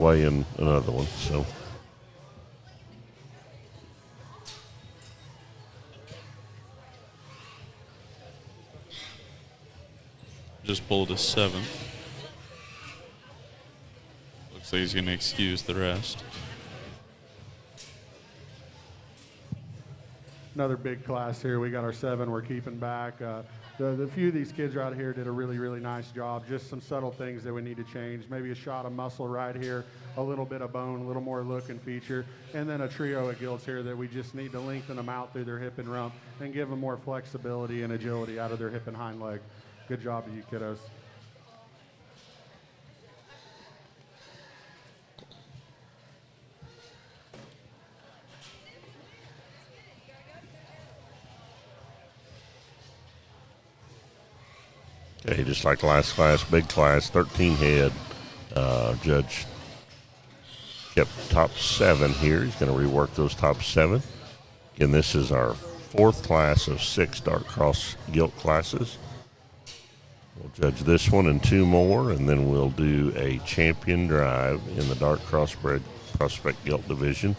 weighing another one. So just pulled a 7th. Looks like he's going to excuse the rest. Another big class here. We got our 7 we're keeping back. The few of these kids right here did a really, really nice job. Just some subtle things that we need to change. Maybe a shot of muscle right here, a little bit of bone, a little more look and feature, and then a trio of gilts here that we just need to lengthen them out through their hip and rump and give them more flexibility and agility out of their hip and hind leg. Good job to you kiddos. okay, just like last class, big class, 13 head. Judge kept top 7 here. He's going to rework those top 7. Again, this is our 4th class of 6 Dark Cross gilt classes. We'll judge this one and 2 more, and then we'll do a champion drive in the Dark Crossbred Prospect Gilt Division.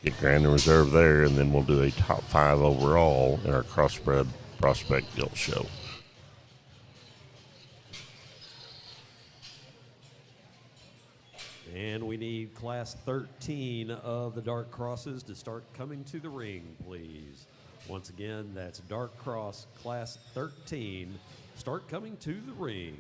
Get Grand and Reserve there, and then we'll do a top 5 overall in our Crossbred Prospect Gilt Show. And we need Class 13 of the Dark Crosses to start coming to the ring, please. Once again, that's Dark Cross Class 13. Start coming to the ring.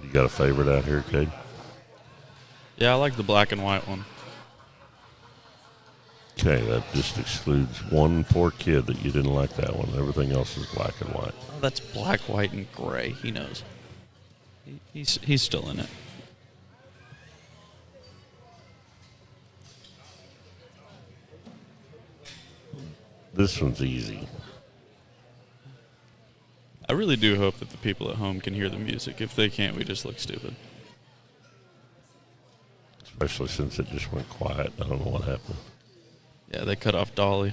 You got a favorite out here, Cade? Yeah, I like the black and white one. Okay, that just excludes one poor kid that you didn't like that one. Everything else is black and white. Oh, that's black, white, and gray. He knows. He's still in it. This one's easy. I really do hope that the people at home can hear the music. If they can't, we just look stupid. Especially since it just went quiet. I don't know what happened. Yeah, they cut off Dolly.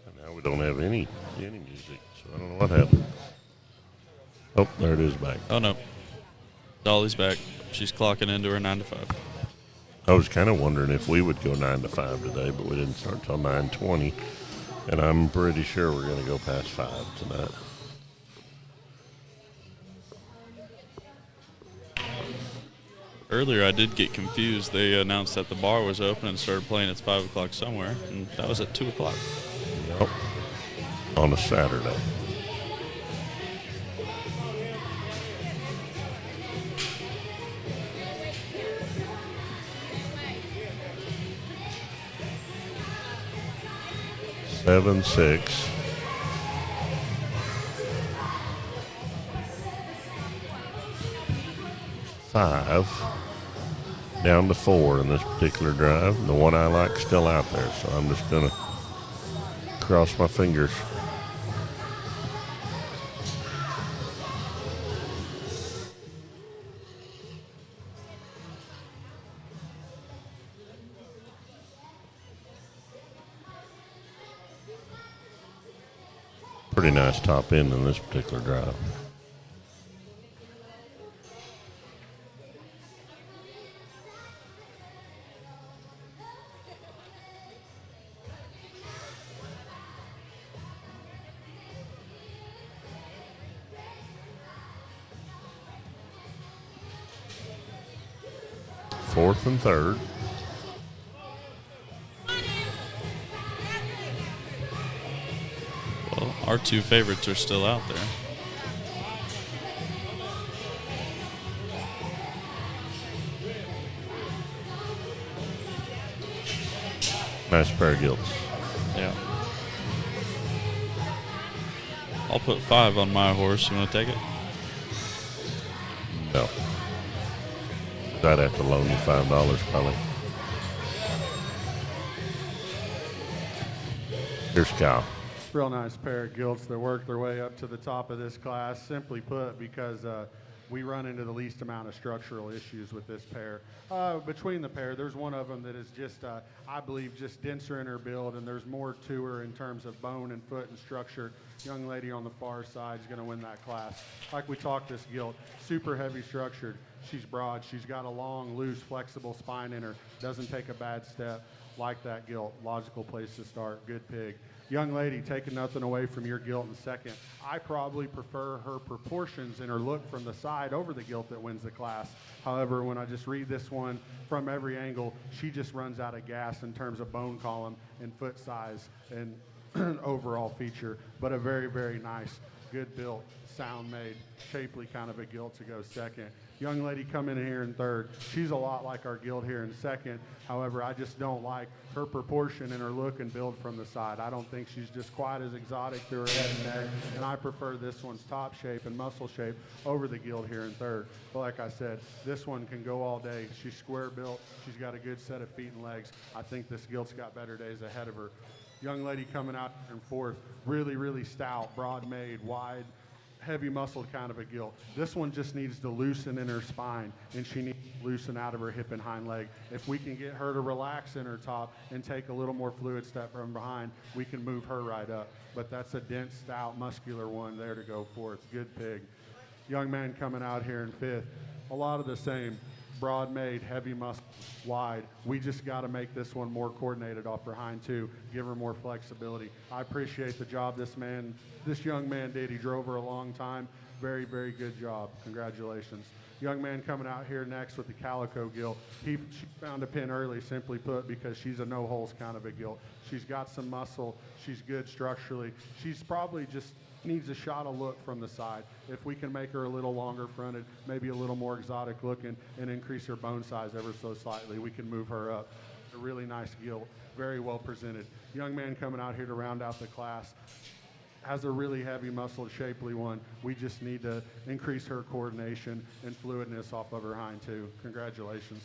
And now we don't have any music, so I don't know what happened. Oh, there it is back. Oh, no. Dolly's back. She's clocking into her 9 to 5. I was kind of wondering if we would go 9 to 5 today, but we didn't start till 9:20, and I'm pretty sure we're going to go past 5 tonight. Earlier, I did get confused. They announced that the bar was open and started playing at 5 o'clock somewhere, and that was at 2 o'clock. Yep. On a Saturday. Seven, 6. Five. Down to 4 in this particular drive. The one I like still out there, so I'm just going to cross my fingers. Pretty nice top end in this particular drive. Fourth and third. Well, our two favorites are still out there. Nice pair of gilts. Yeah. I'll put 5 on my horse. You want to take it? No. I'd have to loan you $5 probably. Here's Kyle. Real nice pair of gilts that work their way up to the top of this class. Simply put, because we run into the least amount of structural issues with this pair. Between the pair, there's one of them that is just, I believe, just denser in her build, and there's more to her in terms of bone and foot and structure. Young lady on the far side is going to win that class. Like we talked, this gilt, super heavy structured. She's broad. She's got a long, loose, flexible spine in her. Doesn't take a bad step. Like that gilt. Logical place to start. Good pig. Young lady, taking nothing away from your gilt in second. I probably prefer her proportions and her look from the side over the gilt that wins the class. However, when I just read this one from every angle, she just runs out of gas in terms of bone column and foot size and overall feature. But a very, very nice, good built, sound made, shapely kind of a gilt to go second. Young lady coming in here in third. She's a lot like our gilt here in second. However, I just don't like her proportion and her look and build from the side. I don't think she's just quite as exotic through her head and neck, and I prefer this one's top shape and muscle shape over the gilt here in third. But like I said, this one can go all day. She's square built. She's got a good set of feet and legs. I think this gilt's got better days ahead of her. Young lady coming out in fourth, really, really stout, broad made, wide, heavy muscled kind of a gilt. This one just needs to loosen in her spine, and she needs to loosen out of her hip and hind leg. If we can get her to relax in her top and take a little more fluid step from behind, we can move her right up. But that's a dense, stout, muscular one there to go fourth. Good pig. Young man coming out here in fifth. A lot of the same. Broad made, heavy muscle, wide. We just got to make this one more coordinated off her hind too, give her more flexibility. I appreciate the job this young man did. He drove her a long time. Very, very good job. Congratulations. Young man coming out here next with the Calico gilt. She found a pin early, simply put, because she's a no holes kind of a gilt. She's got some muscle. She's good structurally. She's probably just needs a shot of look from the side. If we can make her a little longer fronted, maybe a little more exotic looking, and increase her bone size ever so slightly, we can move her up. A really nice gilt, very well presented. Young man coming out here to round out the class has a really heavy muscled, shapely one. We just need to increase her coordination and fluidness off of her hind too. Congratulations.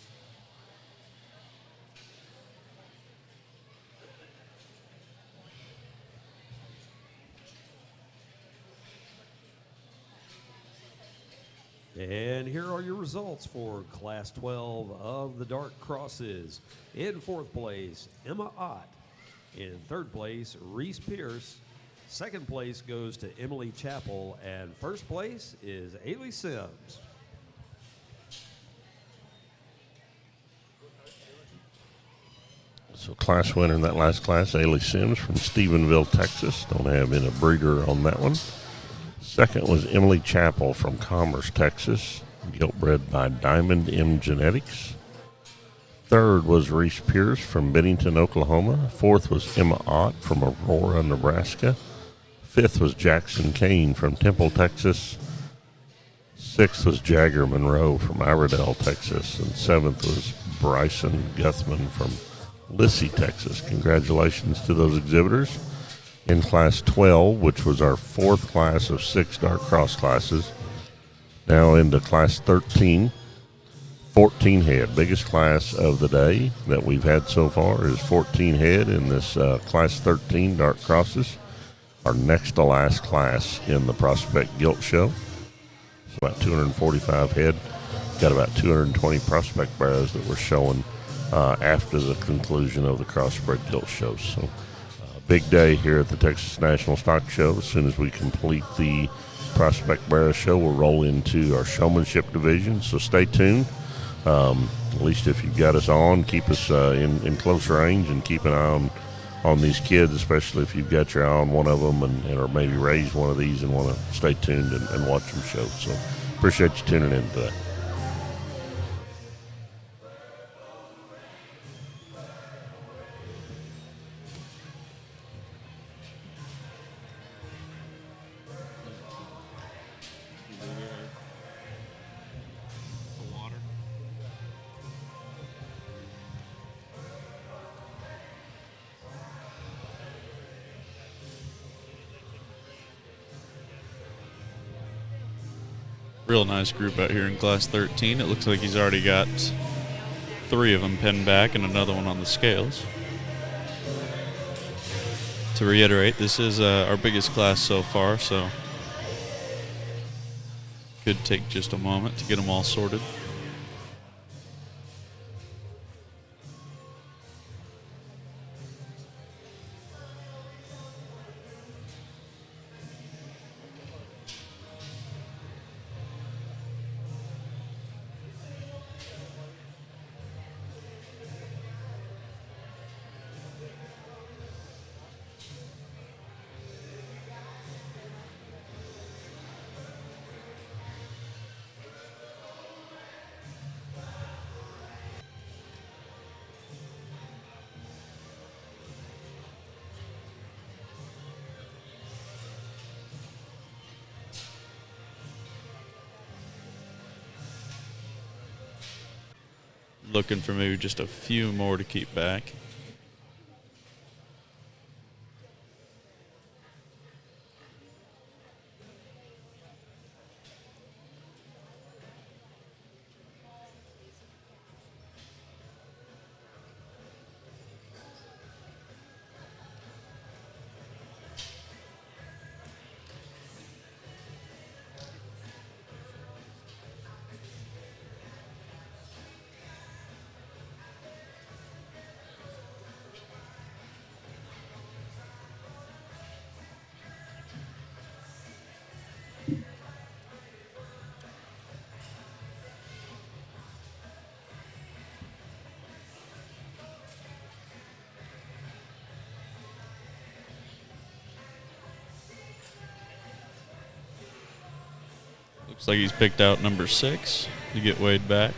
And here are your results for Class 12 of the Dark Crosses. In fourth place, Emma Ott. In third place, Reese Pierce. Second place goes to Emily Chappell. And first place is Ailey Sims. So class winner in that last class, Ailey Sims from Stephenville, Texas. Don't have in a breeder on that one. Second was Emily Chappell from Commerce, Texas, gilt bred by Diamond M Genetics. Third was Reese Pierce from Bennington, Oklahoma. Fourth was Emma Ott from Aurora, Nebraska. Fifth was Jackson Kane from Temple, Texas. Sixth was Jagger Monroe from Iredell, Texas. And seventh was Bryson Guthman from Lissy, Texas. Congratulations to those exhibitors. In Class 12, which was our fourth class of 6 Dark Cross classes. Now into Class 13, 14 head. Biggest class of the day that we've had so far is 14 head in this Class 13 Dark Crosses. Our next to last class in the Prospect Gilt Show. It's about 245 head. Got about 220 prospect barrows that we're showing after the conclusion of the Crossbred Gilt Show. So big day here at the Texas National Stock Show. As soon as we complete the Prospect Barrow Show, we'll roll into our showmanship division. So stay tuned. At least if you've got us on, keep us in close range and keep an eye on these kids, especially if you've got your eye on one of them and or maybe raise one of these and want to stay tuned and watch them show. So appreciate you tuning in today. Real nice group out here in Class 13. It looks like he's already got 3 of them pinned back and another one on the scales. To reiterate, this is our biggest class so far, so could take just a moment to get them all sorted. Looking for maybe just a few more to keep back. Looks like he's picked out number 6 to get weighed back.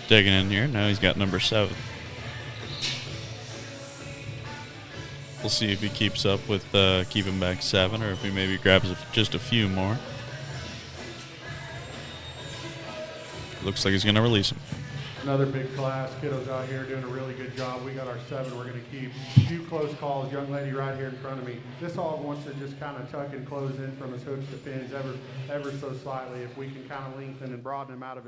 Digging in here, now he's got number 7. We'll see if he keeps up with keeping back 7 or if he maybe grabs just a few more. Looks like he's going to release him. Another big class. Kiddos out here doing a really good job. We got our 7 we're going to keep. A few close calls. Young lady right here in front of me. This hog wants to just kind of tuck and close in from his hooks to pins ever so slightly. If we can kind of lengthen and broaden him out of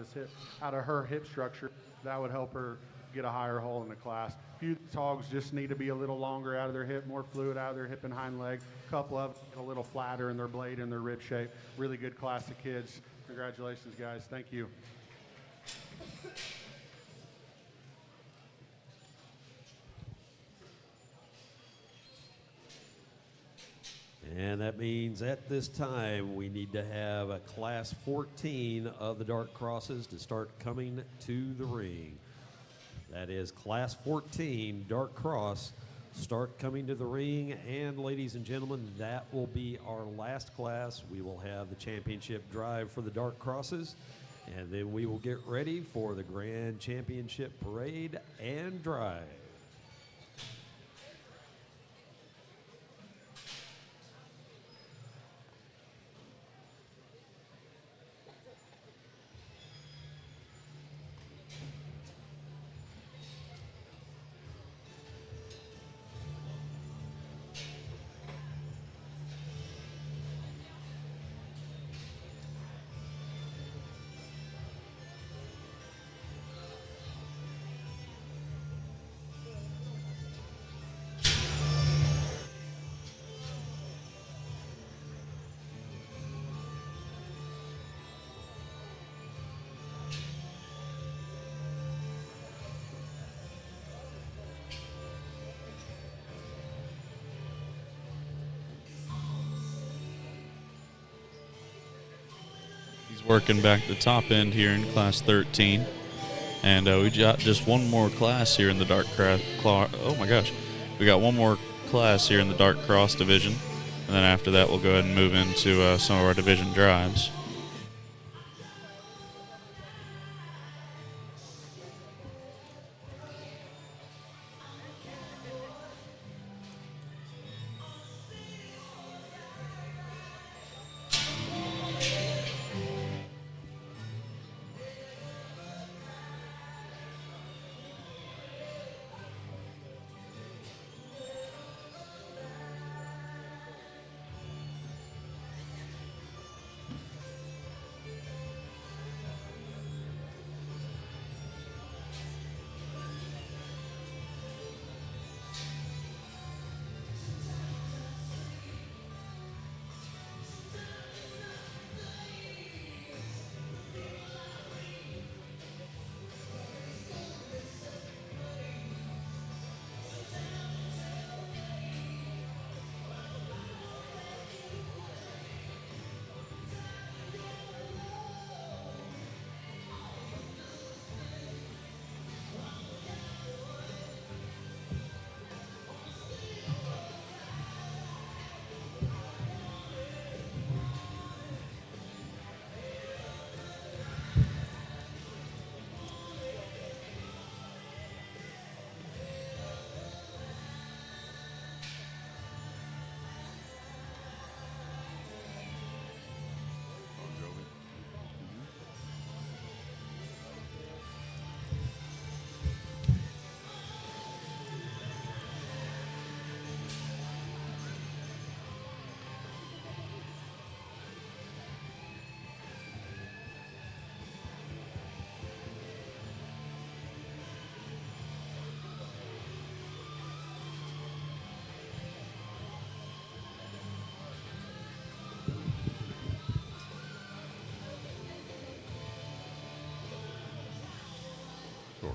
her hip structure, that would help her get a higher hole in the class. A few hogs just need to be a little longer out of their hip, more fluid out of their hip and hind leg. A couple of them a little flatter in their blade and their rib shape. Really good class of kids. Congratulations, guys. Thank you. And that means at this time we need to have a Class 14 of the Dark Crosses to start coming to the ring. That is Class 14 Dark Cross start coming to the ring. And ladies and gentlemen, that will be our last class. We will have the championship drive for the Dark Crosses, and then we will get ready for the Grand Championship Parade and Drive. He's working back the top end here in Class 13. And we got just one more class here in the dark oh my gosh. We got one more class here in the dark cross division. And then after that, we'll go ahead and move into some of our division drives.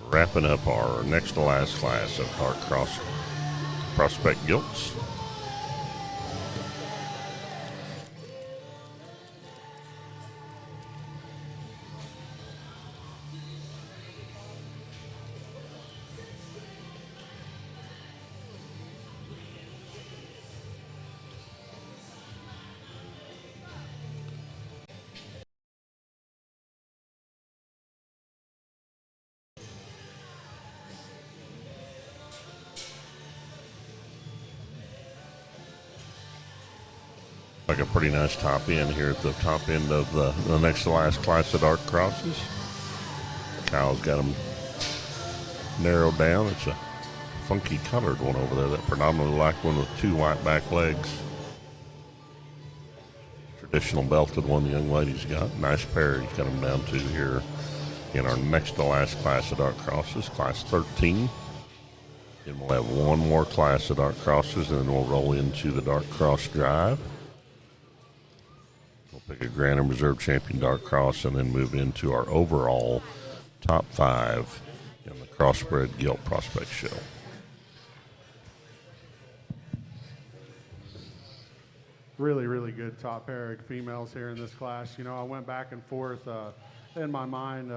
Wrapping up our next to last class of Dark Cross Prospect Gilts. Like a pretty nice top end here at the top end of the next to last class of Dark Crosses. Kyle's got them narrowed down. It's a funky colored one over there, that predominantly black one with two white back legs. Traditional belted one the young lady's got. Nice pair he's got them down to here in our next to last class of Dark Crosses, Class 13. And we'll have one more class of Dark Crosses, and then we'll roll into the Dark Cross Drive. Pick a Grand and Reserve Champion Dark Cross, and then move into our overall top 5 in the Crossbred Gilt Prospect Show. Really, really good top pair of females here in this class. You know, I went back and forth in my mind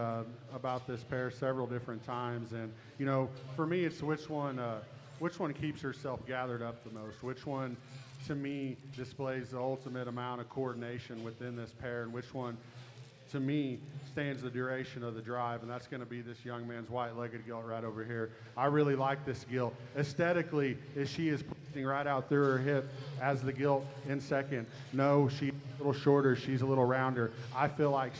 about this pair several different times, and you know, for me, it's which one keeps herself gathered up the most, which one to me displays the ultimate amount of coordination within this pair, and which one to me stands the duration of the drive, and that's going to be this young man's white-legged gilt right over here. I really like this gilt. Aesthetically, as she is pushing right out through her hip as the gilt in second. No, she's a little shorter, she's a little rounder. I feel like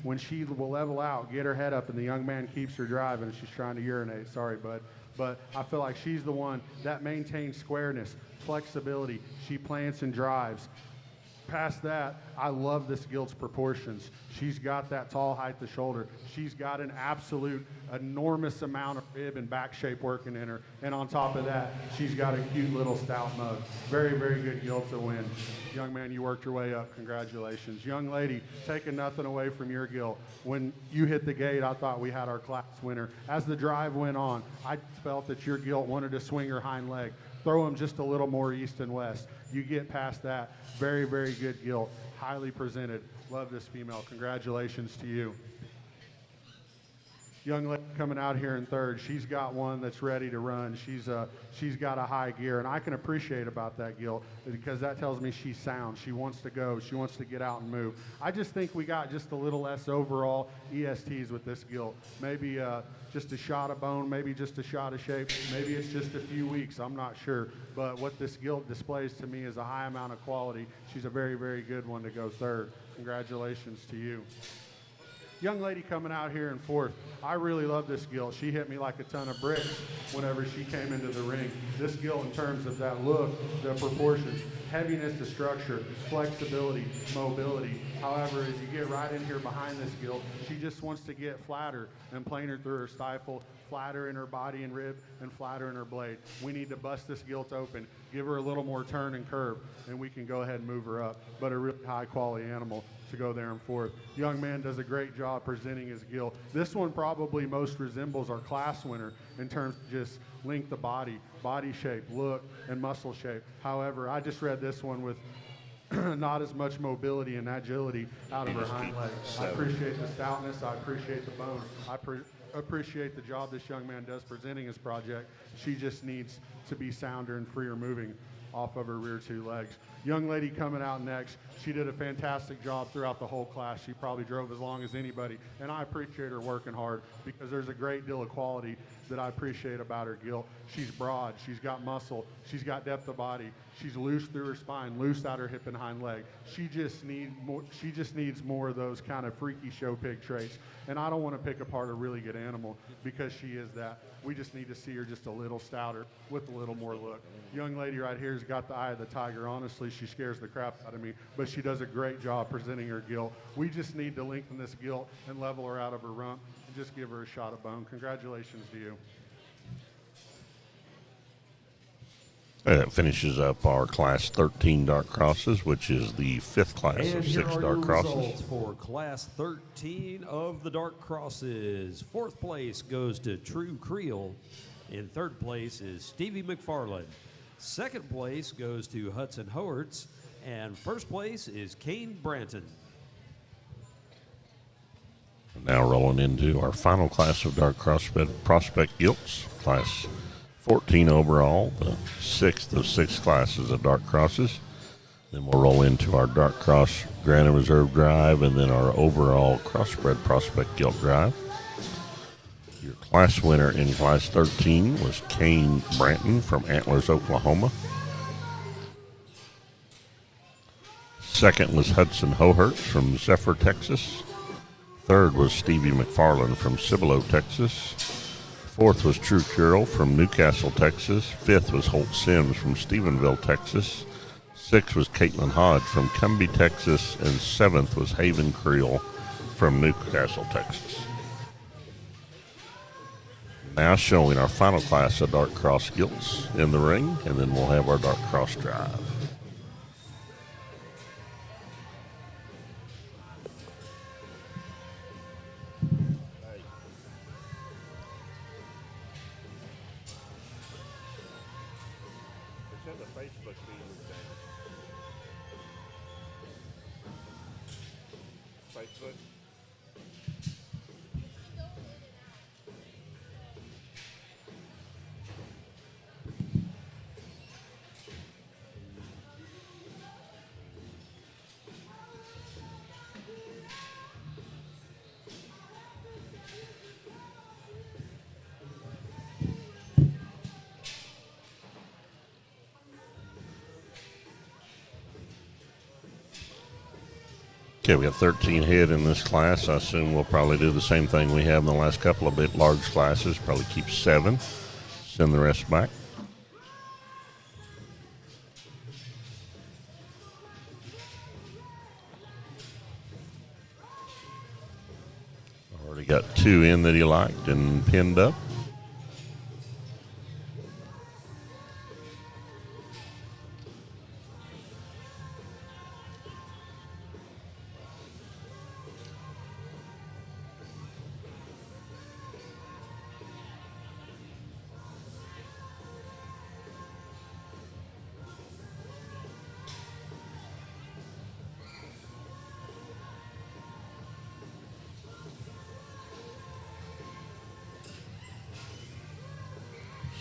when she will level out, get her head up, and the young man keeps her driving, she's trying to urinate, sorry, bud. But I feel like she's the one that maintains squareness, flexibility. She plants and drives. Past that, I love this gilt's proportions. She's got that tall height to shoulder. She's got an absolute enormous amount of rib and back shape working in her. And on top of that, she's got a cute little stout mug. Very, very good gilt to win. Young man, you worked your way up. Congratulations. Young lady, taking nothing away from your gilt. When you hit the gate, I thought we had our class winner. As the drive went on, I felt that your gilt wanted to swing her hind leg. throw them just a little more east and west. You get past that, very, very good gilt, highly presented. Love this female. Congratulations to you. Young lady coming out here in third, she's got one that's ready to run. She's got a high gear, and I can appreciate about that gilt because that tells me she's sound. She wants to go. She wants to get out and move. I just think we got just a little less overall ESTs with this gilt. Maybe just a shot of bone, maybe just a shot of shape. Maybe it's just a few weeks. I'm not sure. But what this gilt displays to me is a high amount of quality. She's a very, very good one to go third. Congratulations to you. Young lady coming out here in fourth. I really love this gilt. She hit me like a ton of bricks whenever she came into the ring. This gilt, in terms of that look, the proportions, heaviness to structure, flexibility, mobility. However, as you get right in here behind this gilt, she just wants to get flatter and planer through her stifle, flatter in her body and rib, and flatter in her blade. We need to bust this gilt open, give her a little more turn and curve, and we can go ahead and move her up. But a really high quality animal to go there in fourth. Young man does a great job presenting his gilt. This one probably most resembles our class winner in terms of just length of body, body shape, look, and muscle shape. However, I just read this one with not as much mobility and agility out of her hind leg. I appreciate the stoutness. I appreciate the bone. I appreciate the job this young man does presenting his project. She just needs to be sounder and freer moving off of her rear two legs. Young lady coming out next, she did a fantastic job throughout the whole class. She probably drove as long as anybody, and I appreciate her working hard because there's a great deal of quality that I appreciate about her gilt. She's broad, she's got muscle, she's got depth of body, she's loose through her spine, loose out her hip and hind leg. She just needs more of those kind of freaky show pig traits. And I don't want to pick apart a really good animal because she is that. We just need to see her just a little stouter with a little more look. Young lady right here has got the eye of the tiger. Honestly, she scares the crap out of me, but she does a great job presenting her gilt. We just need to lengthen this gilt and level her out of her rump and just give her a shot of bone. Congratulations to you. And that finishes up our Class 13 dark crosses, which is the fifth class And of here 6 are dark your crosses. results for Class 13 of the dark crosses. Fourth place goes to True Creel. In third place is Stevie McFarland. Second place goes to Hudson Howards. And first place is Kane Branton. Now rolling into our final class of dark prospect gilts, Class 14 overall, the sixth of 6 classes of dark crosses. Then we'll roll into our dark cross Granite Reserve drive and then our overall crossbred prospect gilt drive. Your class winner in Class 13 was Kane Branton from Antlers, Oklahoma. Second was Hudson Hohertz from Zephyr, Texas. Third was Stevie McFarland from Cibolo, Texas. Fourth was True Curl from Newcastle, Texas. Fifth was Holt Sims from Stephenville, Texas. Sixth was Caitlin Hodge from Cumbie, Texas. And seventh was Haven Creel from Newcastle, Texas. Now showing our final class of dark cross gilts in the ring, and then we'll have our dark cross drive. Facebook. Okay, we got 13 head in this class. I assume we'll probably do the same thing we have in the last couple of bit large classes. Probably keep 7, send the rest back. Already got 2 in that he liked and pinned up.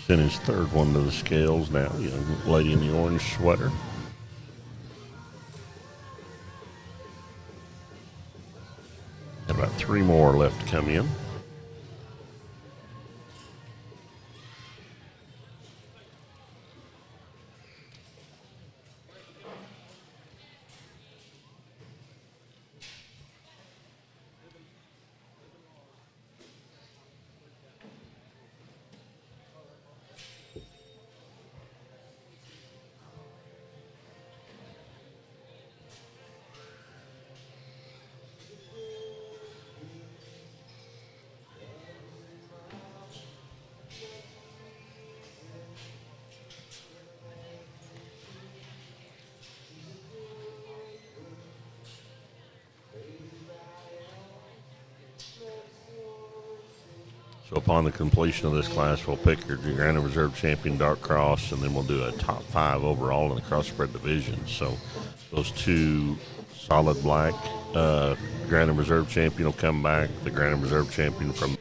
Sent his third one to the scales now. Young lady in the orange sweater. Got about 3 more left to come in. So upon the completion of this class, we'll pick your Grand and Reserve champion Dark Cross, and then we'll do a top 5 overall in the crossbred division. So those 2 solid black Grand and Reserve champion will come back. The Grand and Reserve champion from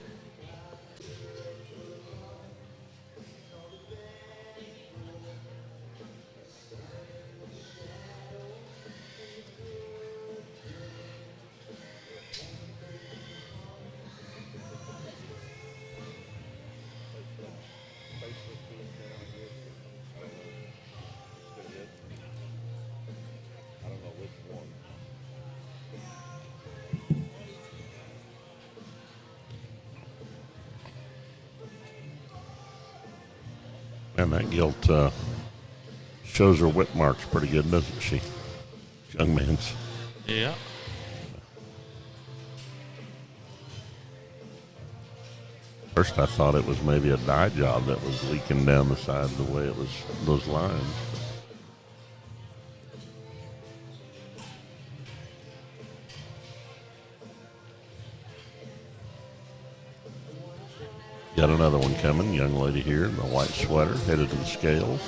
and that gilt shows her whip marks pretty good, doesn't she? Young man's. Yeah. First I thought it was maybe a dye job that was leaking down the side the way it was, those lines. Got another one coming, young lady here in the white sweater, headed to the scales.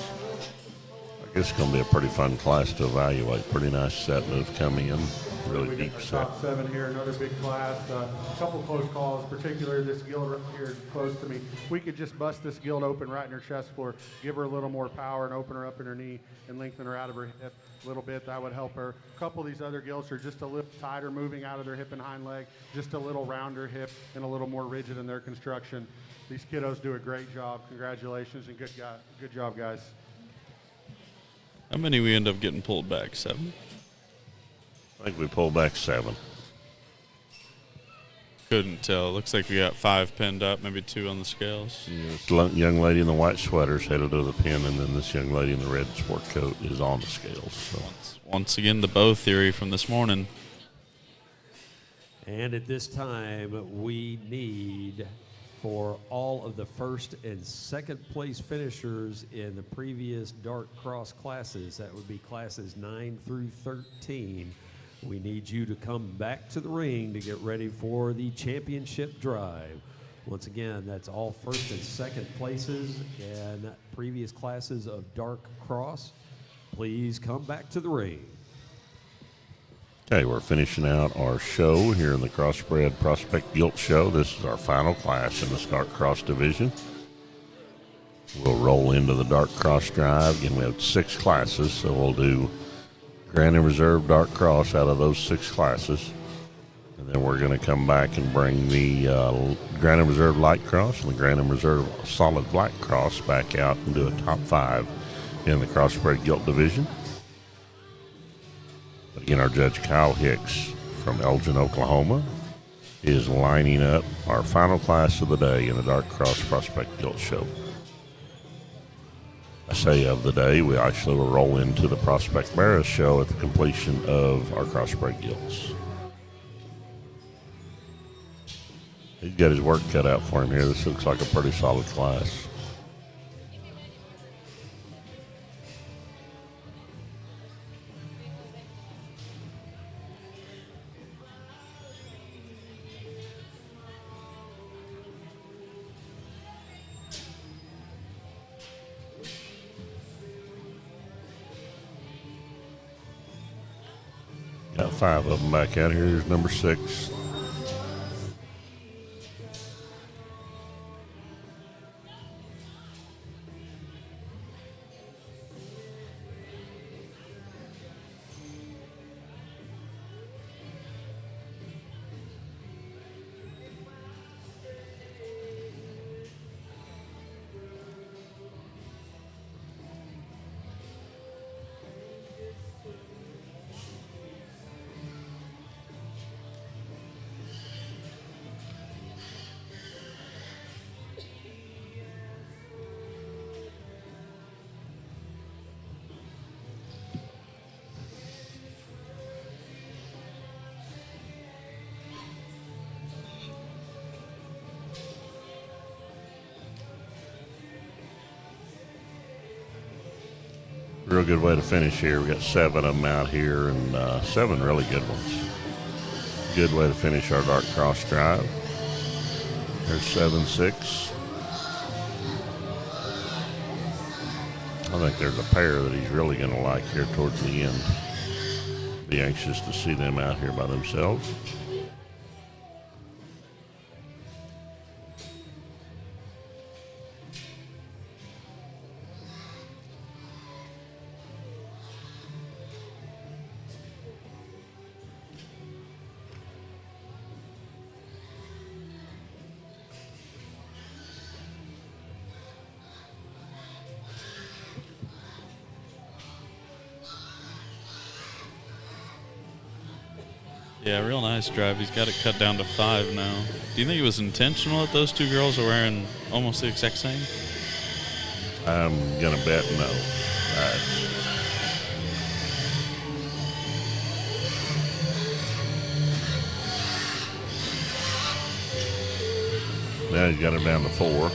I guess it's going to be a pretty fun class to evaluate. Pretty nice set move coming in, really We deep got our set. top 7 here, another big class. A couple close calls, particularly this gilt right here close to me. We could just bust this gilt open right in her chest floor, give her a little more power and open her up in her knee and lengthen her out of her hip a little bit. That would help her. A couple of these other gilts are just a little tighter, moving out of their hip and hind leg, just a little rounder hip and a little more rigid in their construction. These kiddos do a great job. Congratulations and good job, guys. How many we end up getting pulled back? 7? I think we pulled back 7. Couldn't tell. Looks like we got 5 pinned up, maybe 2 on the scales. This young lady in the white sweater is headed to the pin, and then this young lady in the red sport coat is on the scales. So. Once again, the bow theory from this morning. And at this time, we need for all of the first and second place finishers in the previous Dark Cross classes, that would be classes 9 through 13, we need you to come back to the ring to get ready for the championship drive. Once again, that's all first and second places in previous classes of Dark Cross. Please come back to the ring. Okay, we're finishing out our show here in the Crossbred Prospect Gilt Show. This is our final class in the Dark Cross division. We'll roll into the Dark Cross drive. Again, we have 6 classes, so we'll do Grand and Reserve Dark Cross out of those 6 classes. And then we're going to come back and bring the Grand and Reserve Light Cross and the Grand and Reserve Solid Black Cross back out and do a top 5 in the Crossbred Gilt division. Again, our judge Kyle Hicks from Elgin, Oklahoma, is lining up our final class of the day in the Dark Cross Prospect Gilt Show. I say of the day, we actually will roll into the Prospect Barras show at the completion of our crossbred gilts. He's got his work cut out for him here. This looks like a pretty solid class. Got 5 of them back out here. Here's number 6. Real good way to finish here. We got 7 of them out here, and 7 really good ones. Good way to finish our dark cross drive. There's 7-6. I think there's a pair that he's really going to like here towards the end. Be anxious to see them out here by themselves. Yeah, real nice drive. He's got it cut down to 5 now. Do you think it was intentional that those 2 girls are wearing almost the exact same? I'm going to bet no. Now he's got it down to 4.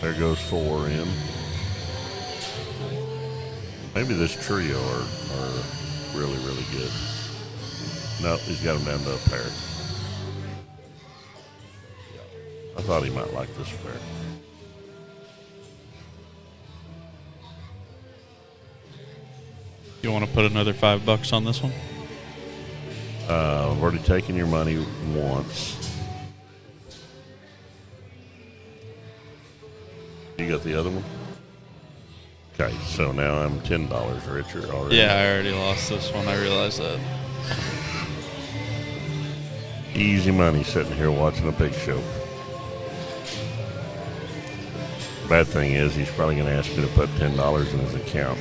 There goes 4 in. Maybe this trio are really, really good. No, he's got him down to a pair. I thought he might like this pair. You want to put another $5 on this one? I've already taken your money once. You got the other one? Okay, so now I'm $10 richer already. Yeah, I already lost this one. I realized that. Easy money sitting here watching a pig show. Bad thing is he's probably going to ask me to put $10 in his account.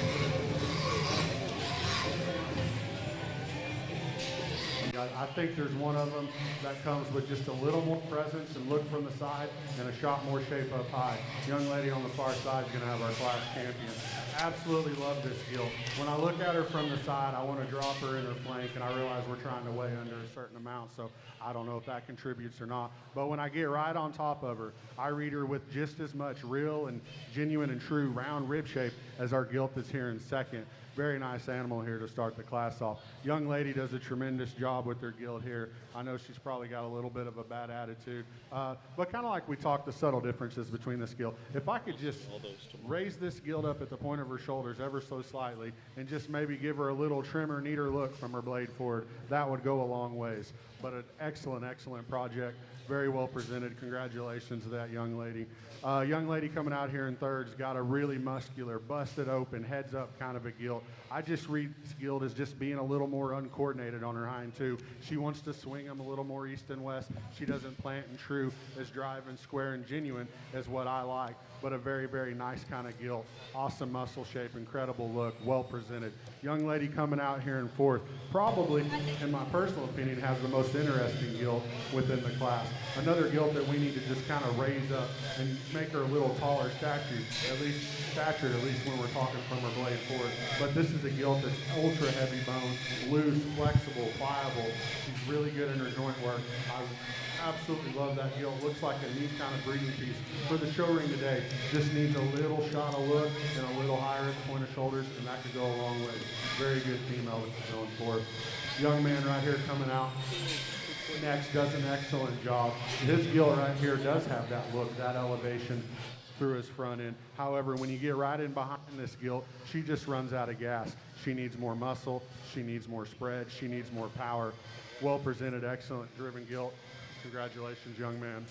I think there's one of them that comes with just a little more presence and look from the side and a shot more shape up high. Young lady on the far side is going to have our class champion. Absolutely love this gilt. When I look at her from the side, I want to drop her in her flank, and I realize we're trying to weigh under a certain amount, so I don't know if that contributes or not. But when I get right on top of her, I read her with just as much real and genuine and true round rib shape as our gilt that's here in second. Very nice animal here to start the class off. Young lady does a tremendous job with her gilt here. I know she's probably got a little bit of a bad attitude, but kind of like we talked, the subtle differences between this gilt. If I could just raise this gilt up at the point of her shoulders ever so slightly and just maybe give her a little trimmer, neater look from her blade forward, that would go a long ways. But an excellent, excellent project. Very well presented. Congratulations to that young lady. Young lady coming out here in third's got a really muscular, busted open, heads up kind of a gilt. I just read this gilt as just being a little more uncoordinated on her hind too. She wants to swing them a little more east and west. She doesn't plant and true as drive and square and genuine as what I like, but a very, very nice kind of gilt. Awesome muscle shape, incredible look, well presented. Young lady coming out here in fourth, probably, in my personal opinion, has the most interesting gilt within the class. Another gilt that we need to just kind of raise up and make her a little taller stature, at least when we're talking from her blade forward. But this is a gilt that's ultra heavy bone, loose, flexible, pliable. She's really good in her joint work. I absolutely love that gilt. Looks like a neat kind of breeding piece for the show ring today. Just needs a little shot of look and a little higher at the point of shoulders, and that could go a long way. Very good female that she's going for. Young man right here coming out next does an excellent job. His gilt right here does have that look, that elevation through his front end. However, when you get right in behind this gilt, she just runs out of gas. She needs more muscle. She needs more spread. She needs more power. Well presented, excellent driven gilt. Congratulations, young man.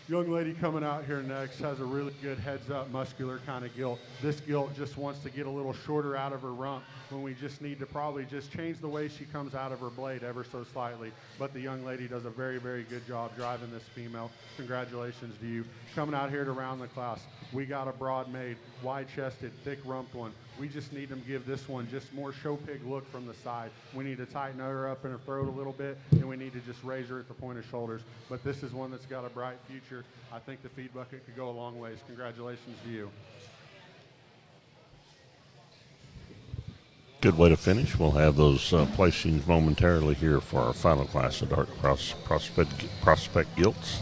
Young lady coming out here next has a really good heads up, muscular kind of gilt. This gilt just wants to get a little shorter out of her rump when we just need to probably just change the way she comes out of her blade ever so slightly. But the young lady does a very, very good job driving this female. Congratulations to you. Coming out here to round the class, we got a broad made, wide chested, thick rumped one. We just need to give this one just more show pig look from the side. We need to tighten her up in her throat a little bit, and we need to just raise her at the point of shoulders. But this is one that's got a bright future. I think the feed bucket could go a long ways. Congratulations to you. Good way to finish. We'll have those placings momentarily here for our final class of dark prospect gilts.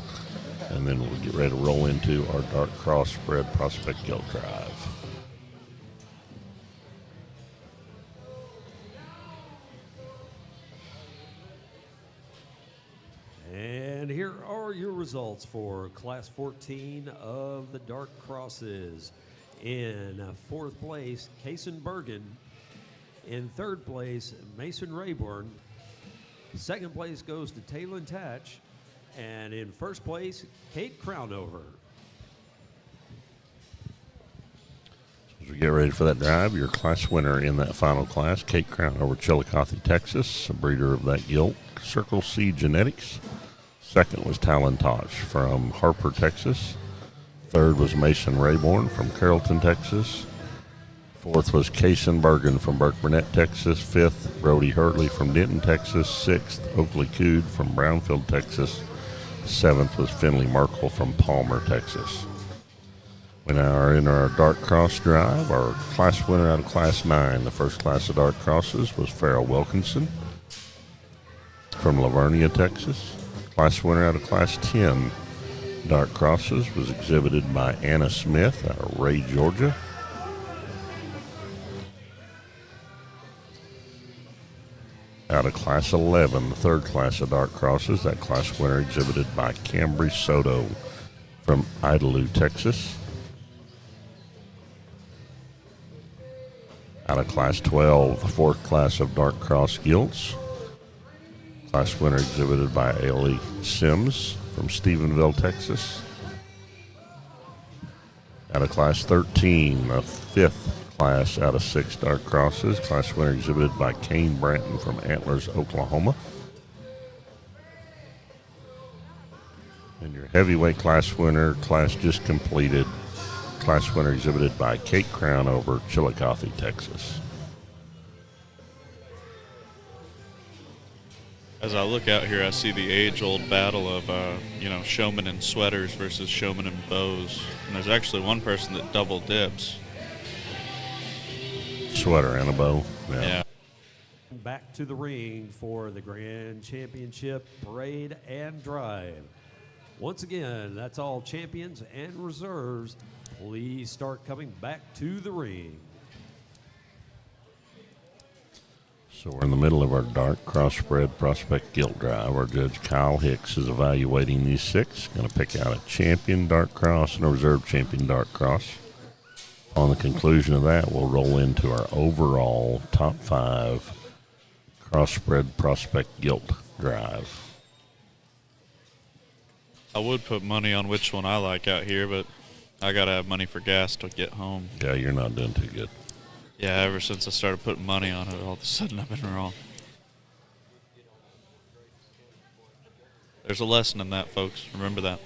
And then we'll get ready to roll into our dark cross spread prospect gilt drive. are your results for Class 14 of the Dark Crosses? In fourth place, Kason Bergen. In third place, Mason Rayburn. Second place goes to Taylon Tatch. And in first place, Kate Crownover. As we get ready for that drive, your class winner in that final class, Kate Crown over Chillicothe, Texas, a breeder of that gilt, Circle C Genetics. Second was Talon Tosh from Harper, Texas. Third was Mason Rayborn from Carrollton, Texas. Fourth was Kason Bergen from Burke Burnett, Texas. Fifth, Brody Hurley from Denton, Texas. Sixth, Oakley Cood from Brownfield, Texas. Seventh was Finley Merkel from Palmer, Texas. We now are in our Dark Cross drive. Our class winner out of Class 9, the first class of Dark Crosses, was Farrell Wilkinson from Lavernia, Texas. Class winner out of Class 10 Dark Crosses was exhibited by Anna Smith out of Ray, Georgia. Out of Class 11, the third class of Dark Crosses, that class winner exhibited by Cambry Soto from Idalou, Texas. Out of Class 12, the fourth class of Dark Cross Gilts, class winner exhibited by Ailey Sims from Stephenville, Texas. Out of Class 13, the fifth class out of 6 Dark Crosses, class winner exhibited by Kane Branton from Antlers, Oklahoma. And your heavyweight class winner, class just completed, class winner exhibited by Kate Crown over Chillicothe, Texas. As I look out here, I see the age-old battle of, showmen and sweaters versus showmen and bows. And there's actually one person that double dips. Sweater and a bow. Yeah. Back to the ring for the Grand Championship Parade and Drive. Once again, that's all champions and reserves. Please start coming back to the ring. So we're in the middle of our Dark Crossbred Prospect Gilt Drive. Our judge Kyle Hicks is evaluating these 6. Going to pick out a champion Dark Cross and a reserve champion Dark Cross. On the conclusion of that, we'll roll into our overall top 5 Crossbred Prospect Gilt Drive. I would put money on which one I like out here, but I got to have money for gas to get home. Yeah, you're not doing too good. Yeah, ever since I started putting money on it, all of a sudden I've been wrong. There's a lesson in that, folks. Remember that.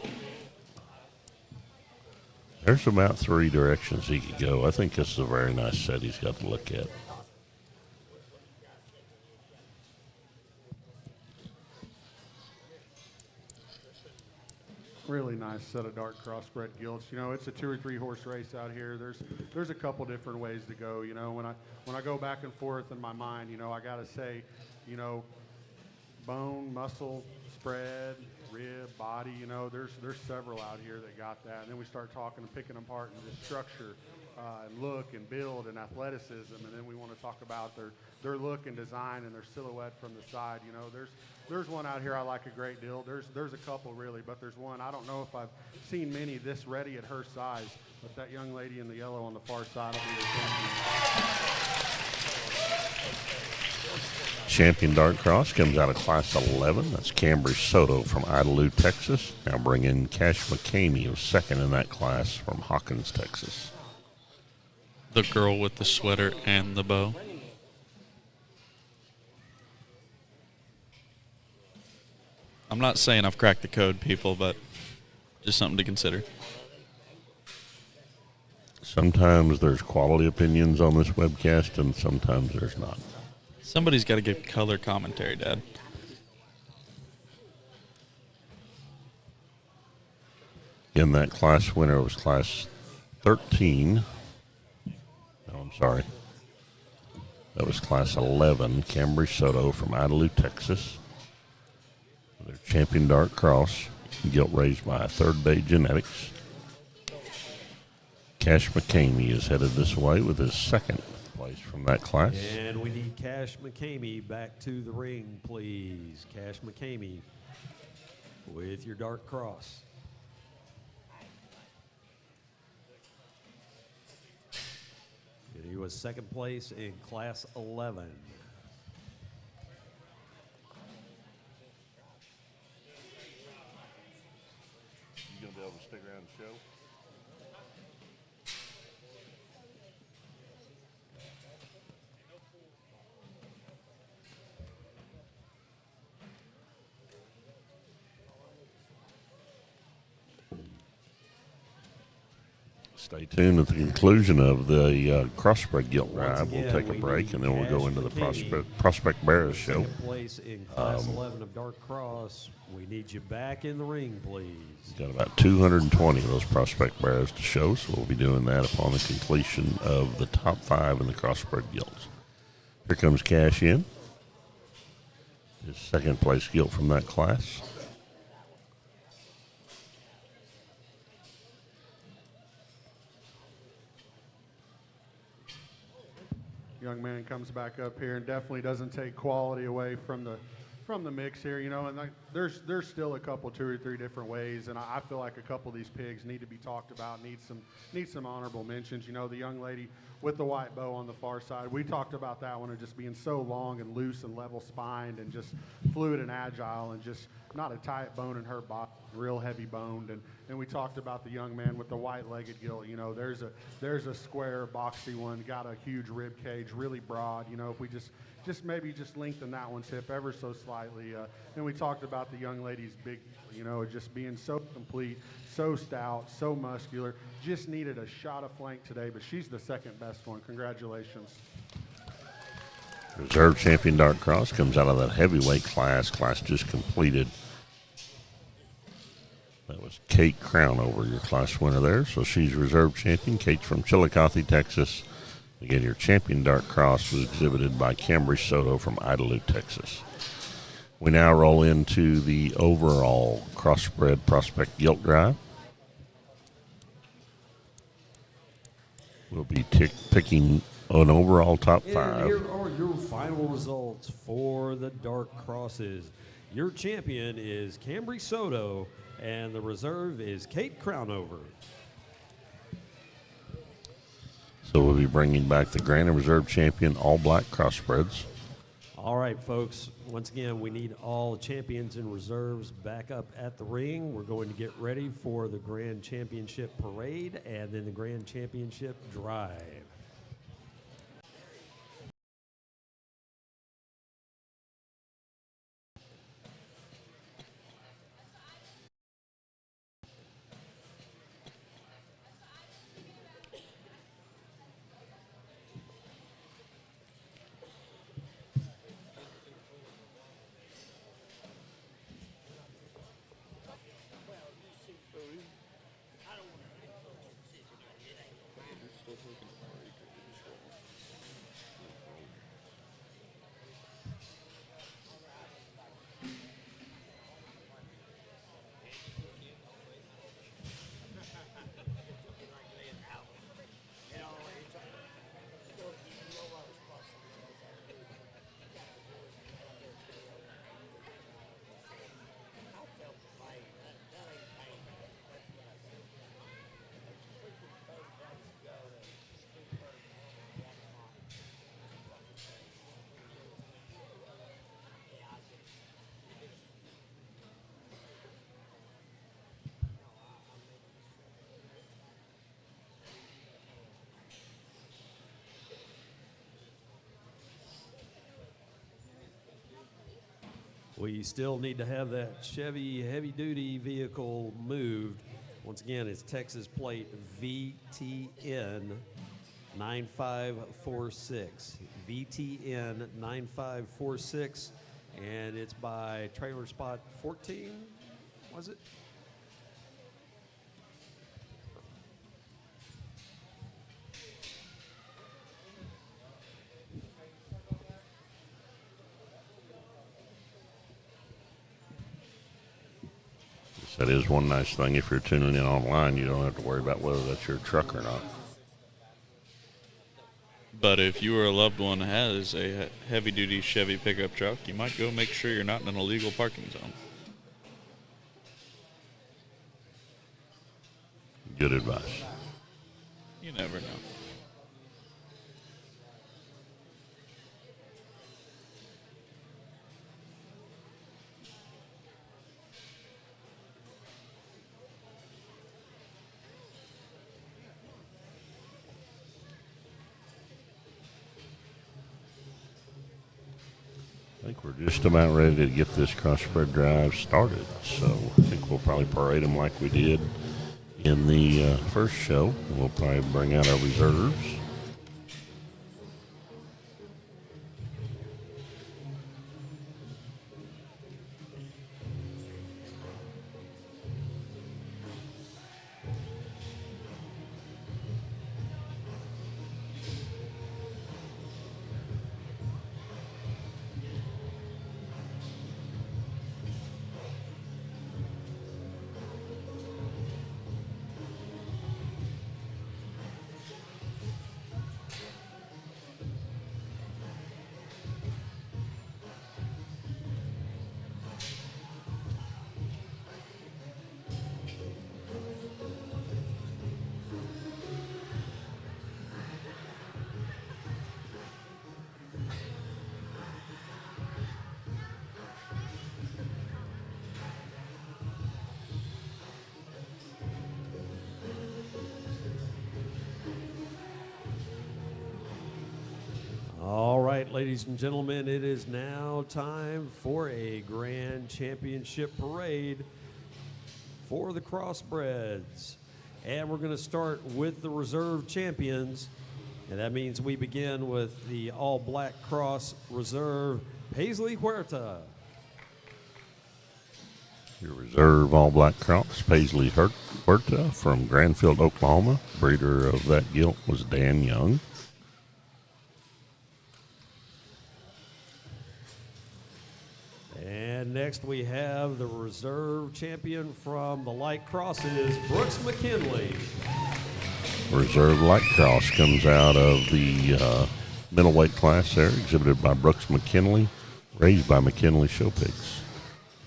There's about 3 directions he could go. I think this is a very nice set he's got to look at. Really nice set of Dark Crossbred gilts. You know, it's a 2 or 3 horse race out here. There's a couple different ways to go. You know, when I go back and forth in my mind, you know, I gotta say, you know, bone, muscle, spread, rib, body. You know, there's several out here that got that. And then we start talking and picking them apart into structure and look and build and athleticism. And then we want to talk about their look and design and their silhouette from the side. You know, there's one out here I like a great deal. There's a couple really, but there's one I don't know if I've seen many this ready at her size. But that young lady in the yellow on the far side will be the champion. Champion Dark Cross comes out of Class 11. That's Cambry Soto from Idalou, Texas. Now bring in Cash McCamey, who's second in that class from Hawkins, Texas. The girl with the sweater and the bow. I'm not saying I've cracked the code, people, but just something to consider. Sometimes there's quality opinions on this webcast, and sometimes there's not. Somebody's got to give color commentary, Dad. Again, that class winner was Class 13. No, I'm sorry. That was Class 11, Cambry Soto from Idalou, Texas. Their champion Dark Cross, gilt raised by Third Day Genetics. Cash McCamey is headed this way with his second place from that class. And we need Cash McCamey back to the ring, please. Cash McCamey. with your dark cross. And he was second place in Class 11. You gonna be able to stick around the show? Stay tuned at the conclusion of the crossbred gilt drive. We'll again, take a we break need and then we'll go Cash into the McKinney. Prospect Bears show. Second place in Class 11 of Dark Cross. We need you back in the ring, please. Got about 220 of those Prospect Bears to show, so we'll be doing that upon the completion of the top 5 in the crossbred gilts. Here comes Cash in. His second place gilt from that class. Young man comes back up here and definitely doesn't take quality away from the mix here, you know. And there's still a couple, 2 or 3 different ways, and I feel like a couple of these pigs need to be talked about, need some honorable mentions. You know, the young lady with the white bow on the far side, we talked about that one of just being so long and loose and level spined and just fluid and agile and just not a tight bone in her body, real heavy boned. And we talked about the young man with the white-legged gilt. You know, there's a square, boxy one, got a huge rib cage, really broad. You know, if we just maybe lengthen that one's hip ever so slightly. And we talked about the young lady's big, you know, just being so complete, so stout, so muscular. Just needed a shot of flank today, but she's the second best one. Congratulations. Reserve champion Dark Cross comes out of that heavyweight class just completed. That was Kate Crownover, your class winner there. So she's reserve champion. Kate's from Chillicothe, Texas. Again, your champion Dark Cross was exhibited by Cambry Soto from Idalou, Texas. We now roll into the overall crossbred prospect gilt drive. We'll be picking an overall top 5. And here are your final results for the Dark Crosses. Your champion is Cambry Soto, and the reserve is Kate Crownover. So we'll be bringing back the Grand and Reserve champion all-black crossbreds. All right, folks. Once again, we need all champions and reserves back up at the ring. We're going to get ready for the Grand Championship Parade and then the Grand Championship Drive. We still need to have that Chevy heavy-duty vehicle moved. Once again, it's Texas plate VTN 9546. VTN 9546, and it's by trailer spot 14, was it? That is one nice thing. If you're tuning in online, you don't have to worry about whether that's your truck or not. But if you or a loved one has a heavy-duty Chevy pickup truck, you might go make sure you're not in an illegal parking zone. think we're just about ready to get this crossbred drive started. So I think we'll probably parade them like we did in the first show. We'll probably bring out our reserves. All right, ladies and gentlemen, it is now time for a grand championship parade for the crossbreds. And we're going to start with the reserve champions. And that means we begin with the all black cross reserve, Paisley Huerta. Your reserve all black cross, Paisley Huerta from Granfield, Oklahoma. Breeder of that gilt was Dan Young. And next we have the reserve champion from the light crosses, Brooks McKinley. Reserve light cross comes out of the middleweight class there, exhibited by Brooks McKinley, raised by McKinley Show Pigs.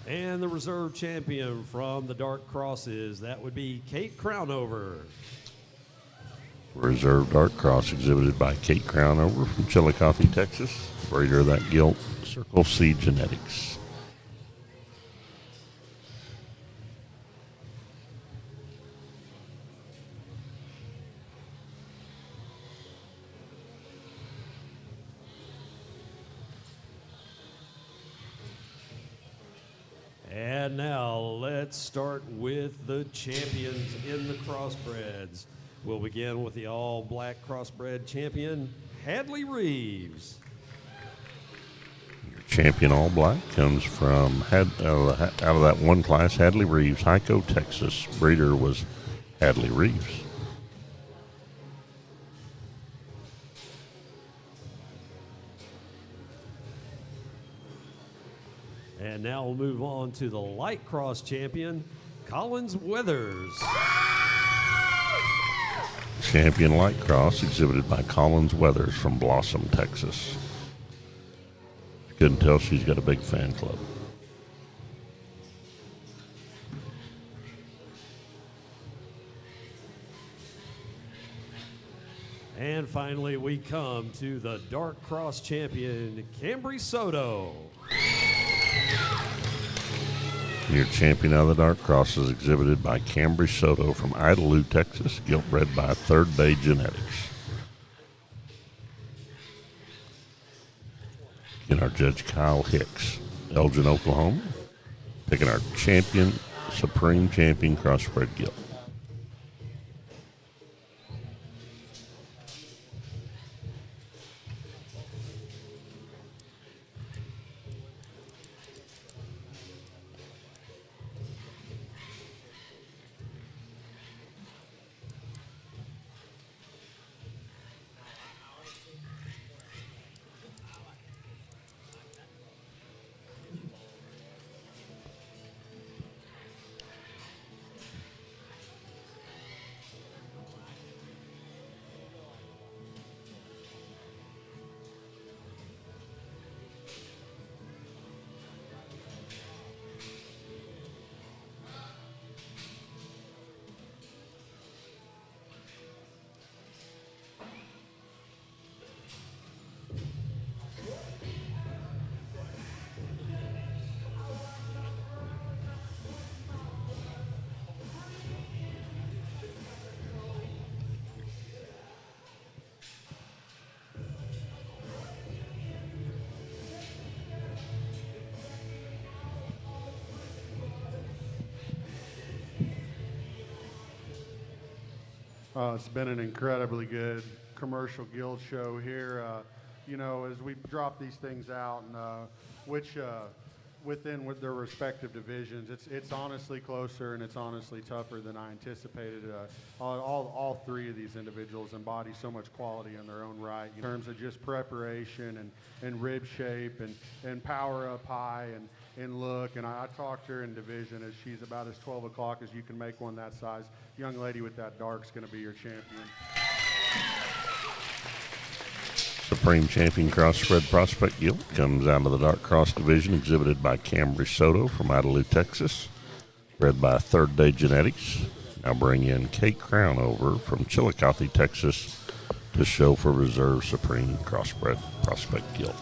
And the reserve champion from the dark crosses, that would be Kate Crownover. Reserve dark cross exhibited by Kate Crownover from Chillicothe, Texas. Breeder of that gilt, Circle C Genetics. And now let's start with the champions in the crossbreds. We'll begin with the all black crossbred champion, Hadley Reeves. Your champion all black comes from out of that one class, Hadley Reeves, Hyco, Texas. Breeder was Hadley Reeves. And now we'll move on to the light cross champion, Collins Weathers. Champion light cross exhibited by Collins Weathers from Blossom, Texas. You couldn't tell she's got a big fan club. And finally, we come to the dark cross champion, Cambry Soto. Your champion of the dark cross is exhibited by Cambry Soto from Idalou, Texas, gilt bred by Third Day Genetics. And our judge, Kyle Hicks, Elgin, Oklahoma, picking our champion, Supreme Champion crossbred gilt. It's been an incredibly good commercial guild show here. You know, as we drop these things out, and within with their respective divisions, it's honestly closer and it's honestly tougher than I anticipated. All three of these individuals embody so much quality in their own right in terms of just preparation and rib shape and power up high and look. And I talked to her in division as she's about as 12 o'clock as you can make one that size. Young lady with that dark's going to be your champion. Supreme Champion Crossbred Prospect Guild comes out of the Dark Cross division, exhibited by Cambry Soto from Idalou, Texas, bred by Third Day Genetics. Now bring in Kate Crownover from Chillicothe, Texas, to show for Reserve Supreme Crossbred Prospect Guild.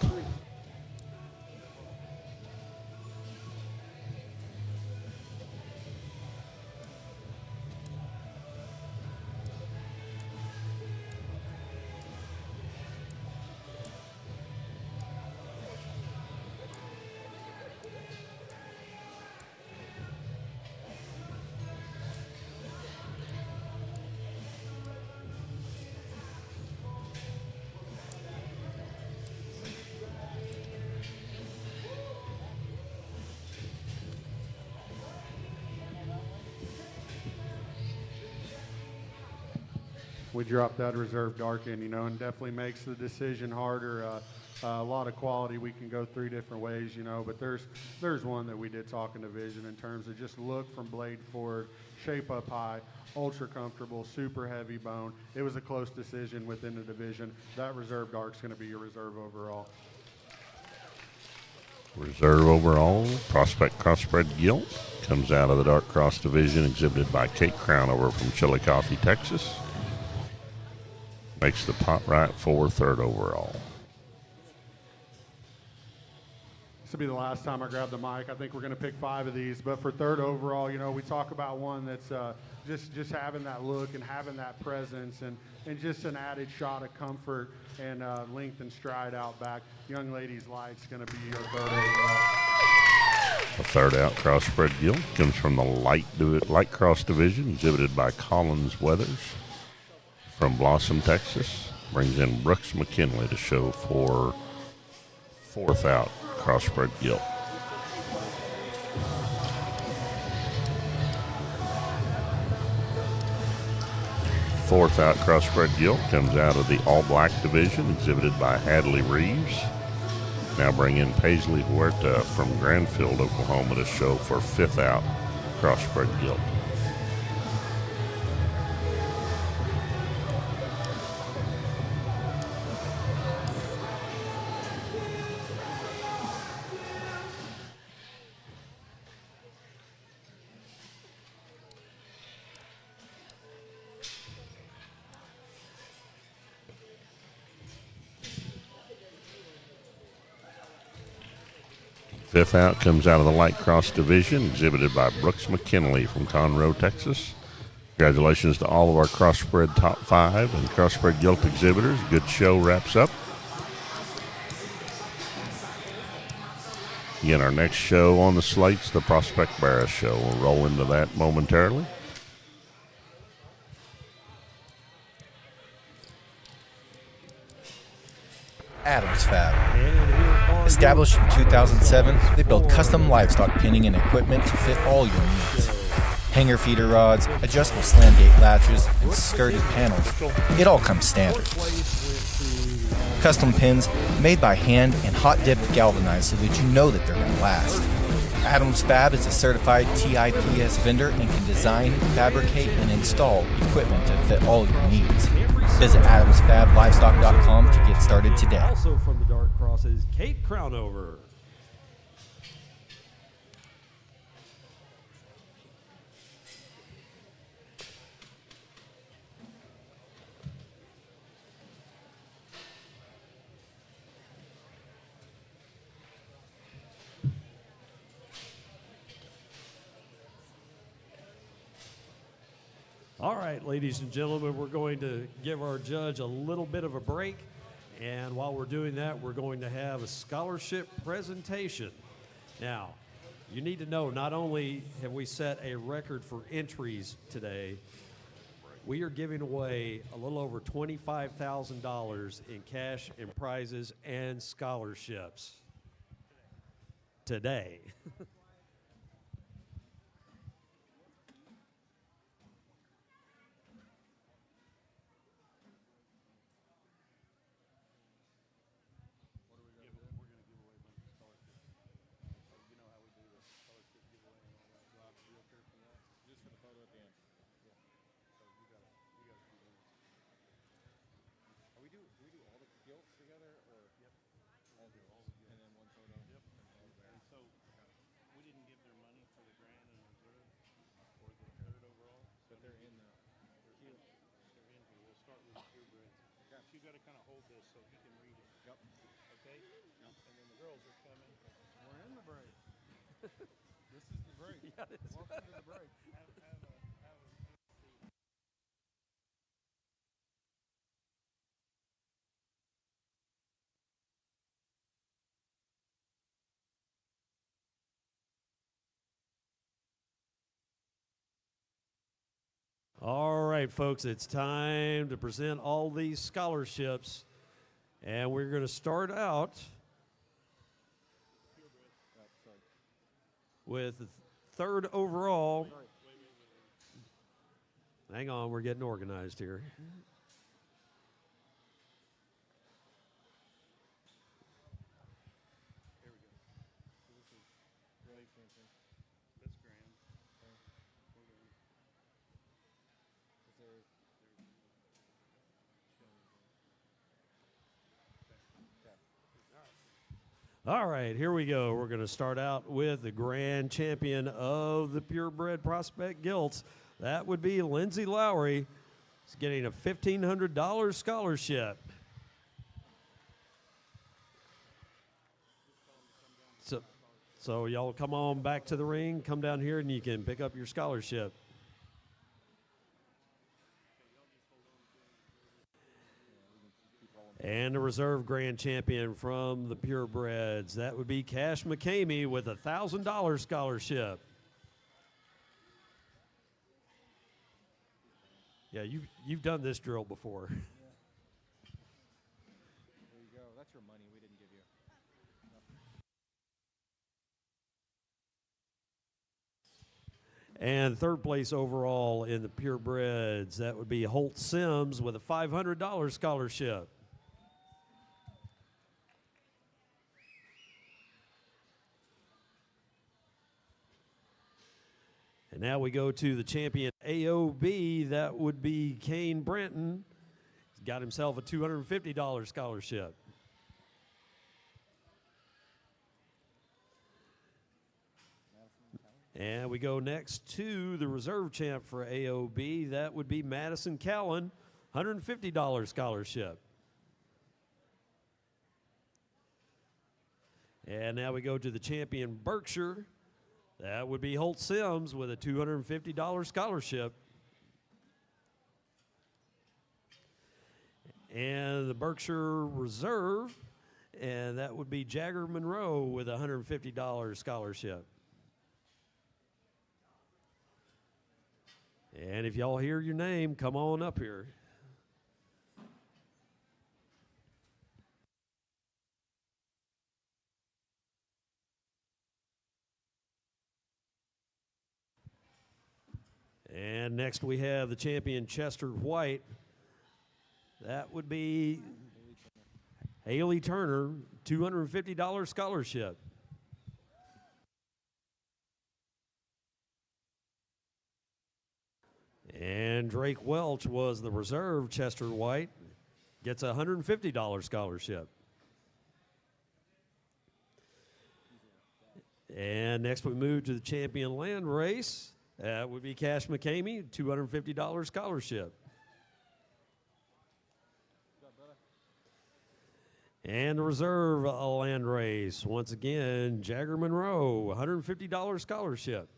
We dropped that reserve dark in, you know, and definitely makes the decision harder. A lot of quality. We can go 3 different ways, you know, but there's one that we did talk in division in terms of just look from blade forward, shape up high, ultra comfortable, super heavy bone. It was a close decision within the division. That reserve dark's going to be your reserve overall. Reserve overall, Prospect Crossbred Guild comes out of the Dark Cross division, exhibited by Kate Crownover from Chillicothe, Texas. Makes the top right for third overall. This will be the last time I grab the mic. I think we're going to pick 5 of these. But for third overall, you know, we talk about one that's just having that look and having that presence and just an added shot of comfort and length and stride out back. Young Ladies Light's going to be your third overall. The third out Crossbred Guild comes from the Light Cross division, exhibited by Collins Weathers from Blossom, Texas. Brings in Brooks McKinley to show for fourth out Crossbred Guild. Fourth out Crossbred Guild comes out of the All Black division, exhibited by Hadley Reeves. Now bring in Paisley Huerta from Granfield, Oklahoma, to show for fifth out Crossbred Guild. Fifth out comes out of the Light Cross division, exhibited by Brooks McKinley from Conroe, Texas. Congratulations to all of our Crossbred Top 5 and Crossbred Guild exhibitors. Good show wraps up. Again, our next show on the slate's the Prospect Barras show. We'll roll into that momentarily. Adams Fab. Established in 2007, they build custom livestock pinning and equipment to fit all your needs. Hanger feeder rods, adjustable slam gate latches, and skirted panels. It all comes standard. Custom pins made by hand and hot dipped galvanized so that you know that they're going to last. Adams Fab is a certified TIPS vendor and can design, fabricate, and install equipment to fit all your needs. Visit AdamsFabLivestock.com to get started today. Also from the Dark Crosses, Kate Crownover. All right, ladies and gentlemen, we're going to give our judge a little bit of a break. And while we're doing that, we're going to have a scholarship presentation. Now, you need to know not only have we set a record for entries today, we are giving away a little over $25,000 in cash and prizes and scholarships today. You got to kind of hold this so he can read it. Yep. Okay? Yep. And then the girls are coming. We're in the break. This is the break. Yeah, welcome to the break. All right, folks, it's time to present all these scholarships. And we're going to start out with the third overall. Hang on, we're getting organized here. That's grand. All right, here we go. We're going to start out with the grand champion of the Purebred Prospect Gilts. That would be Lindsay Lowry. She's getting a $1,500 scholarship. So y'all come on back to the ring, come down here, and you can pick up your scholarship. And the reserve grand champion from the Purebreds, that would be Cash McCamey with a $1,000 scholarship. Yeah, you've done this drill before. There you go. That's your money we didn't give you. And third place overall in the Purebreds, that would be Holt Sims with a $500 scholarship. And now we go to the champion AOB. That would be Kane Branton. He's got himself a $250 scholarship. And we go next to the reserve champ for AOB. That would be Madison Callan, $150 scholarship. And now we go to the champion Berkshire. That would be Holt Sims with a $250 scholarship. And the Berkshire Reserve, and that would be Jagger Monroe with a $150 scholarship. And if y'all hear your name, come on up here. And next we have the champion Chester White. That would be Haley Turner, $250 scholarship. And Drake Welch was the reserve. Chester White gets a $150 scholarship. And next we move to the champion land race. That would be Cash McCamey, $250 scholarship. And the reserve land race, once again, Jagger Monroe, $150 scholarship.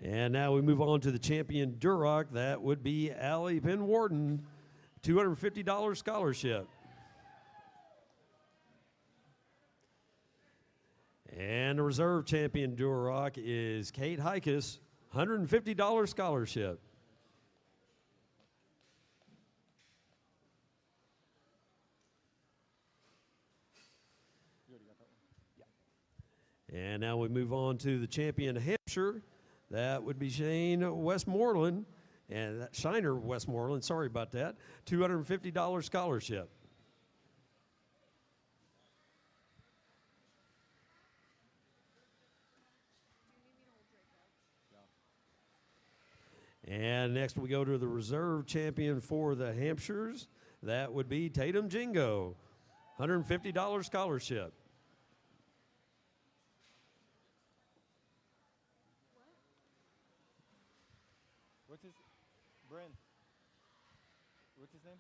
And now we move on to the champion Duroc. That would be Allie Penwarden, $250 scholarship. And the reserve champion Duroc is Kate Hikus, $150 scholarship. And now we move on to the champion Hampshire. That would be Shane Westmoreland, and that Shiner Westmoreland, sorry about that, $250 scholarship. And next we go to the reserve champion for the Hampshires. That would be Tatum Jingo, $150 scholarship. What's his, Bryn? What's his name?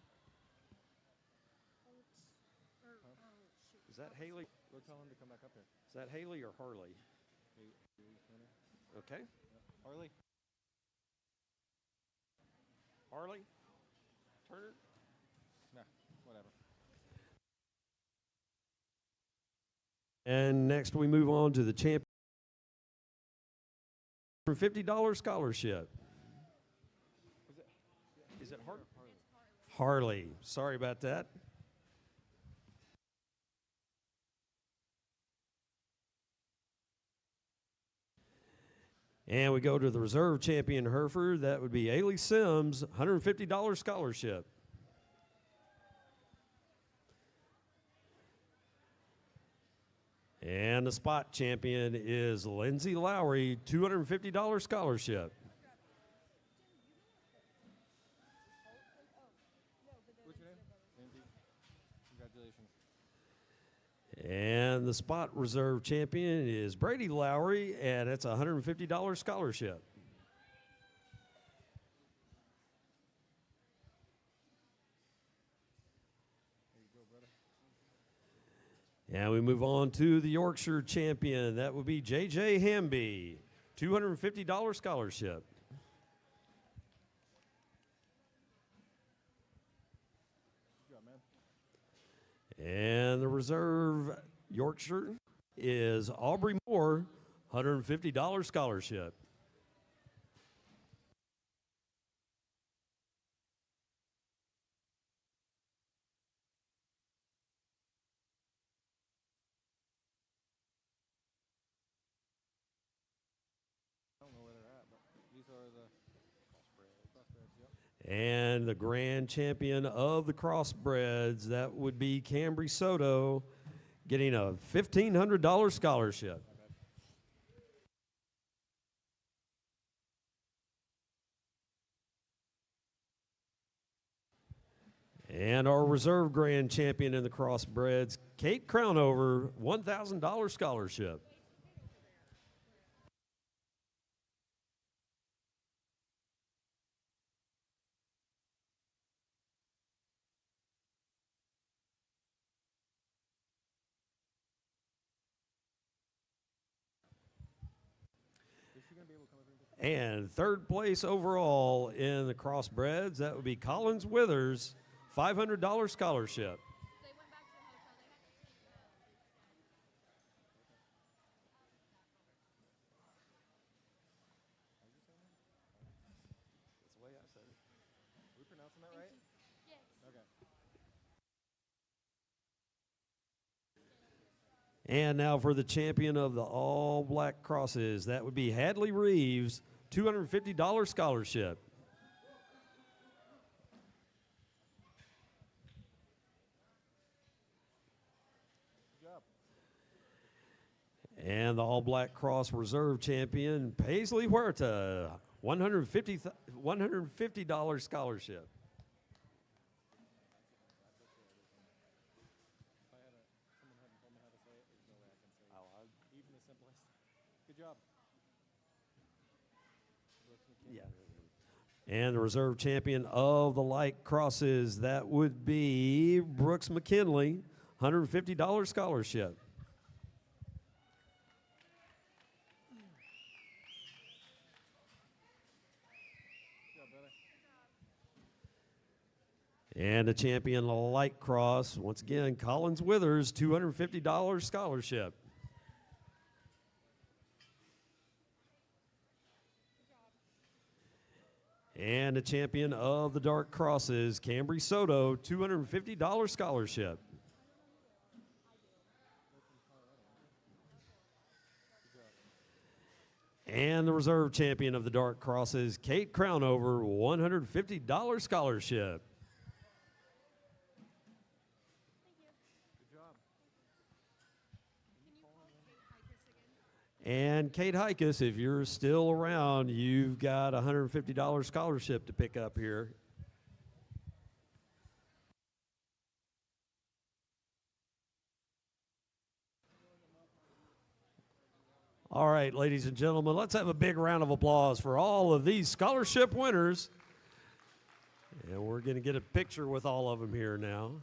Is that Haley? Go tell him to come back up here. Is that Haley or Harley? Okay. Harley? Harley? Turner? Nah, whatever. And next we move on to the champion for $50 scholarship. Is it Harley? Harley. Sorry about that. And we go to the reserve champion Hereford. That would be Ailey Sims, $150 scholarship. And the spot champion is Lindsay Lowry, $250 scholarship. What's your name? Andy. Congratulations. And the spot reserve champion is Brady Lowry, and it's a $150 scholarship. There you go, brother. And we move on to the Yorkshire champion. That would be J.J. Hamby, $250 scholarship. Good job, man. And the reserve Yorkshire is Aubrey Moore, $150 scholarship. I don't know where they're at, but these are the crossbreds, yep. And the grand champion of the crossbreds, that would be Cambry Soto, getting a $1,500 scholarship. And our reserve grand champion in the crossbreds, Kate Crownover, $1,000 scholarship. Is she going to be able to come over and get And third place overall in the crossbreds, that would be Collins Withers, $500 scholarship. They went back to the hotel. They had to take That's the way I said it. Are we pronouncing that right? Yes. Okay. And now for the champion of the all black crosses, that would be Hadley Reeves, $250 scholarship. Good job. And the all black cross reserve champion, Paisley Huerta, $150 scholarship. If I had someone hadn't told me how to say it, there's no way I can say it. Even the simplest. Good job. Brooks McKinney. Yeah. And the reserve champion of the light crosses, that would be Brooks McKinley, $150 scholarship. Good job, brother. And the champion light cross, once again, Collins Withers, $250 scholarship. And the champion of the Dark Crosses, Cambry Soto, $250 scholarship. And the reserve champion of the Dark Crosses, Kate Crownover, $150 scholarship. And Kate Hikus, if you're still around, you've got a $150 scholarship to pick up here. All right, ladies and gentlemen, let's have a big round of applause for all of these scholarship winners. And we're going to get a picture with all of them here now.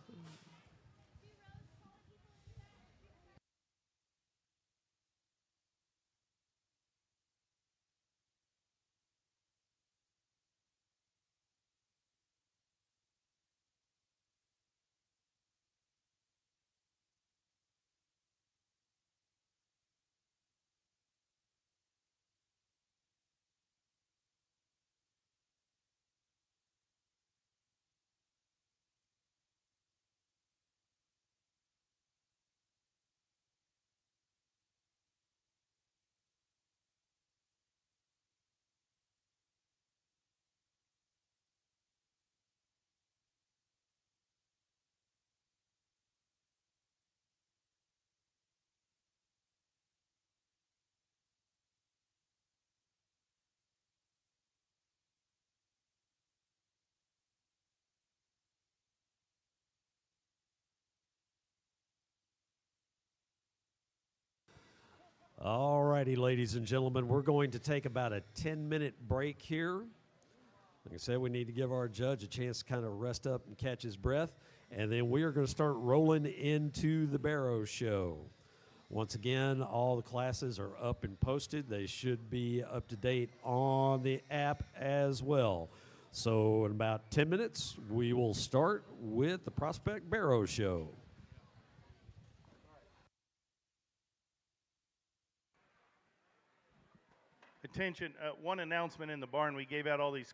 All righty, ladies and gentlemen, we're going to take about a 10-minute break here. Like I said, we need to give our judge a chance to kind of rest up and catch his breath, and then we are going to start rolling into the Barrow Show. Once again, all the classes are up and posted. They should be up to date on the app as well. So in about 10 minutes, we will start with the Prospect Barrow Show. Attention, one announcement in the barn. We gave out all these